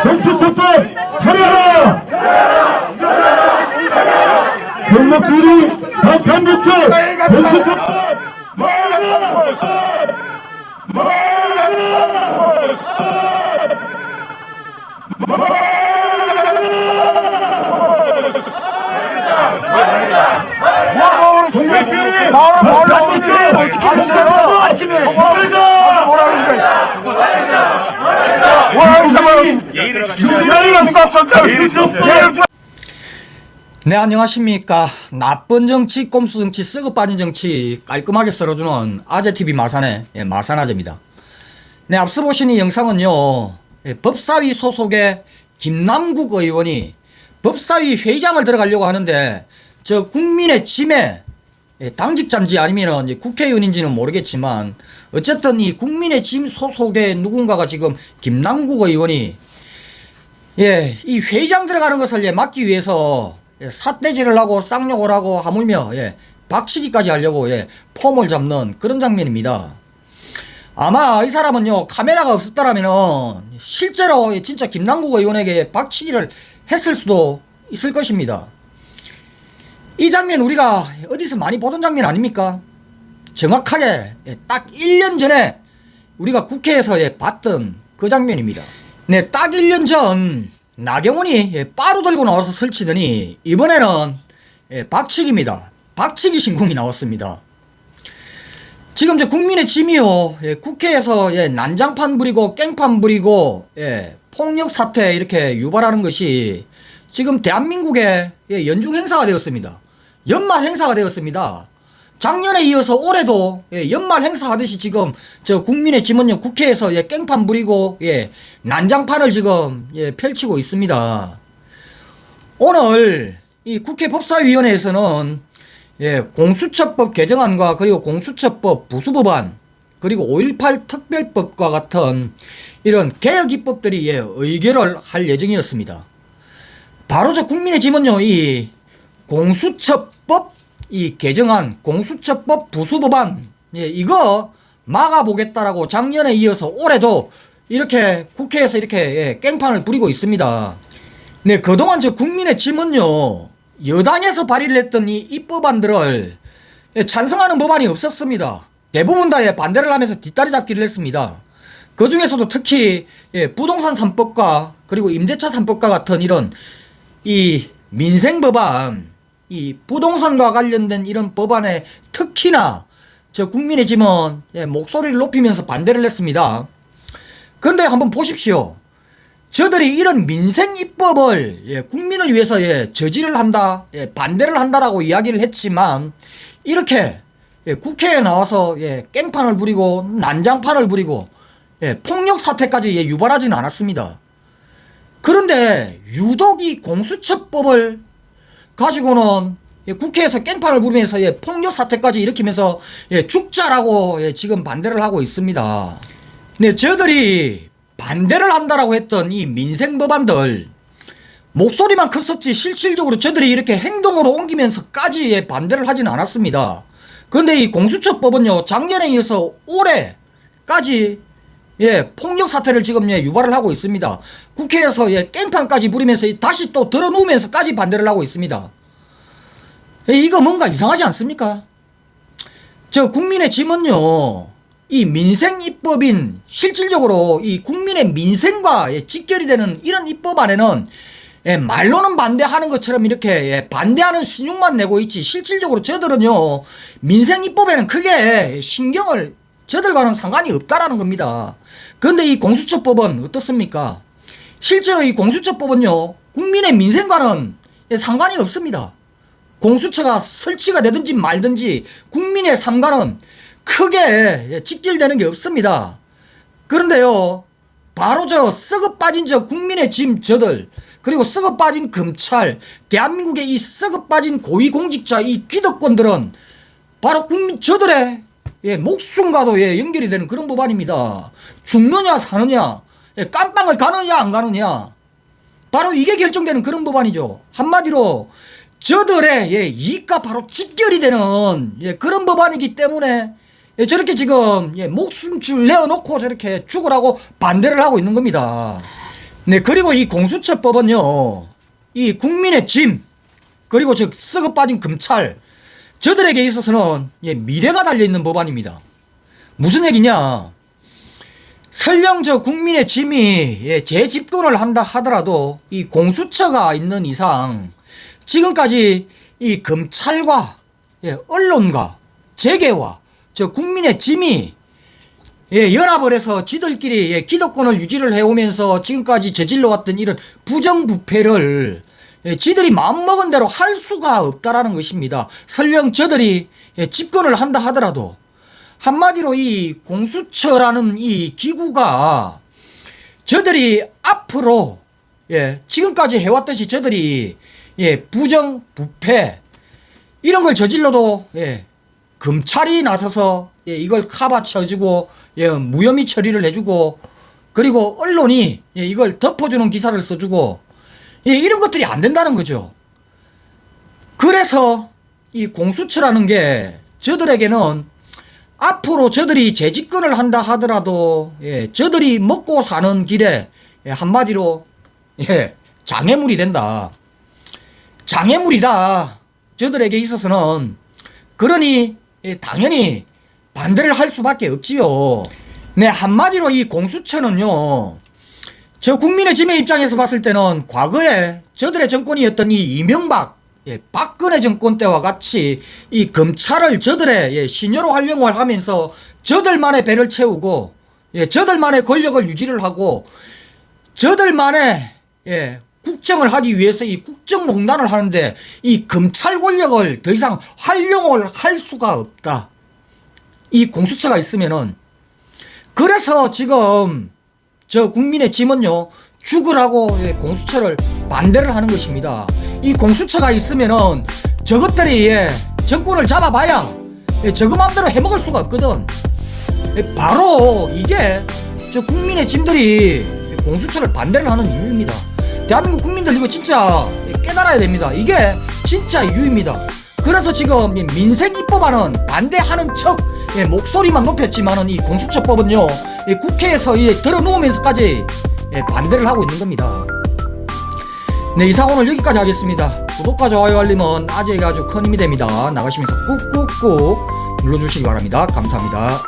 공수처법 처리하라! 병력비리 방탄부처 공수처법 네, 안녕하십니까. 나쁜 정치, 꼼수 정치, 썩어 빠진 정치 깔끔하게 썰어주는 아재TV 마산의 마산아재입니다. 네, 앞서 보신 이 영상은요, 법사위 소속의 김남국 의원이 법사위 회장을 들어가려고 하는데, 저 국민의 짐에 당직자인지 아니면 국회의원인지는 모르겠지만, 어쨌든 이 국민의 짐 소속의 누군가가 지금 김남국 의원이 이 회장 들어가는 것을 막기 위해서 삿대질을 하고 쌍욕을 하고 하물며 박치기까지 하려고 폼을 잡는 그런 장면입니다. 아마 이 사람은요, 카메라가 없었더라면 실제로 진짜 김남국 의원에게 박치기를 했을 수도 있을 것입니다. 이 장면 우리가 어디서 많이 보던 장면 아닙니까? 정확하게 딱 1년 전에 우리가 국회에서 봤던 그 장면입니다. 네, 딱 1년 전 나경원이 빠루 들고 나와서 설치더니 이번에는 박치기입니다. 박치기 신공이 나왔습니다. 지금 저 국민의 짐이요, 국회에서 난장판 부리고 깽판 부리고 폭력 사태 이렇게 유발하는 것이 지금 대한민국의 연중 행사가 되었습니다. 연말 행사가 되었습니다. 작년에 이어서 올해도 연말 행사하듯이 지금 저 국민의 짐은요, 국회에서 깽판 부리고 난장판을 지금 펼치고 있습니다. 오늘 이 국회 법사위원회에서는 공수처법 개정안과 그리고 공수처법 부수법안 그리고 5.18 특별법과 같은 이런 개혁 입법들이 의결을 할 예정이었습니다. 바로 저 국민의 짐은요, 이 공수처법 이 개정안, 공수처법 부수법안 이거 막아보겠다라고 작년에 이어서 올해도 이렇게 국회에서 이렇게 깽판을 부리고 있습니다. 네, 그동안 저 국민의 짐은요, 여당에서 발의를 했던 이 입법안들을 찬성하는 법안이 없었습니다. 대부분 다 반대를 하면서 뒷다리 잡기를 했습니다. 그 중에서도 특히 부동산 3법과 그리고 임대차 3법과 같은 이런 이 민생 법안, 이 부동산과 관련된 이런 법안에 특히나 저 국민의 짐은 목소리를 높이면서 반대를 했습니다. 그런데 한번 보십시오. 저들이 이런 민생 입법을 국민을 위해서 저지를 한다, 반대를 한다라고 이야기를 했지만 이렇게 국회에 나와서 깽판을 부리고 난장판을 부리고 폭력 사태까지 유발하지는 않았습니다. 그런데 유독 이 공수처법을 가지고는 국회에서 깽판을 부리면서 폭력 사태까지 일으키면서 죽자라고 지금 반대를 하고 있습니다. 네, 저들이 반대를 한다라고 했던 이 민생 법안들 목소리만 컸었지 실질적으로 저들이 이렇게 행동으로 옮기면서까지 반대를 하진 않았습니다. 그런데 이 공수처법은요, 작년에 이어서 올해까지 폭력 사태를 지금 유발을 하고 있습니다. 국회에서 깽판까지 부리면서 다시 또 들어누우면서까지 반대를 하고 있습니다. 이거 뭔가 이상하지 않습니까? 저 국민의 짐은요, 이 민생 입법인 실질적으로 이 국민의 민생과 직결이 되는 이런 입법안에는 말로는 반대하는 것처럼 이렇게 반대하는 신용만 내고 있지 실질적으로 저들은요, 민생 입법에는 크게 신경을 저들과는 상관이 없다라는 겁니다. 그런데 이 공수처법은 어떻습니까? 실제로 이 공수처법은요, 국민의 민생과는 상관이 없습니다. 공수처가 설치가 되든지 말든지 국민의 삶과는 크게 직결되는 게 없습니다. 그런데요, 바로 저 썩어 빠진 저 국민의 짐 저들, 그리고 썩어 빠진 검찰, 대한민국의 이 썩어 빠진 고위공직자 이 기득권들은 바로 저들의 목숨과도 연결이 되는 그런 법안입니다. 죽느냐 사느냐, 깜빵을 가느냐 안 가느냐, 바로 이게 결정되는 그런 법안이죠. 한마디로 저들의 이익과 바로 직결이 되는 그런 법안이기 때문에 저렇게 지금 목숨줄 내어놓고 저렇게 죽으라고 반대를 하고 있는 겁니다. 네, 그리고 이 공수처법은요, 이 국민의 짐, 그리고 즉 썩어 빠진 검찰, 저들에게 있어서는 미래가 달려있는 법안입니다. 무슨 얘기냐? 설령 저 국민의 짐이 재집권을 한다 하더라도 이 공수처가 있는 이상 지금까지 이 검찰과 언론과 재계와 저 국민의 짐이 연합을 해서 지들끼리 기득권을 유지를 해오면서 지금까지 저질러 왔던 이런 부정부패를 지들이 마음먹은 대로 할 수가 없다라는 것입니다. 설령 저들이 집권을 한다 하더라도 한마디로 이 공수처라는 이 기구가 저들이 앞으로 지금까지 해왔듯이 저들이 부정부패 이런 걸 저질러도 검찰이 나서서 이걸 카바쳐주고 무혐의 처리를 해주고 그리고 언론이 이걸 덮어주는 기사를 써주고 이런 것들이 안 된다는 거죠. 그래서 이 공수처라는 게 저들에게는 앞으로 저들이 재집권을 한다 하더라도 저들이 먹고 사는 길에 한마디로 장애물이 된다. 장애물이다. 저들에게 있어서는. 그러니 당연히 반대를 할 수밖에 없지요. 네, 한마디로 이 공수처는요, 저 국민의 짐의 입장에서 봤을 때는 과거에 저들의 정권이었던 이 이명박, 박근혜 정권 때와 같이 이 검찰을 저들의 신여로 활용을 하면서 저들만의 배를 채우고 저들만의 권력을 유지를 하고 저들만의 국정을 하기 위해서 이 국정농단을 하는데 이 검찰 권력을 더 이상 활용을 할 수가 없다. 이 공수처가 있으면은. 그래서 지금 저 국민의 짐은요, 죽으라고 공수처를 반대를 하는 것입니다. 이 공수처가 있으면은 저것들이 정권을 잡아봐야 저거 맘대로 해먹을 수가 없거든. 바로 이게 저 국민의 짐들이 공수처를 반대를 하는 이유입니다. 대한민국 국민들 이거 진짜 깨달아야 됩니다. 이게 진짜 이유입니다. 그래서 지금 민생 입법안은 반대하는 척 목소리만 높였지만은 이 공수처법은요, 국회에서 들어놓으면서까지 반대를 하고 있는 겁니다. 네, 이상 오늘 여기까지 하겠습니다. 구독과 좋아요 알림은 아재에게 아주 큰 힘이 됩니다. 나가시면서 꾹꾹꾹 눌러주시기 바랍니다. 감사합니다.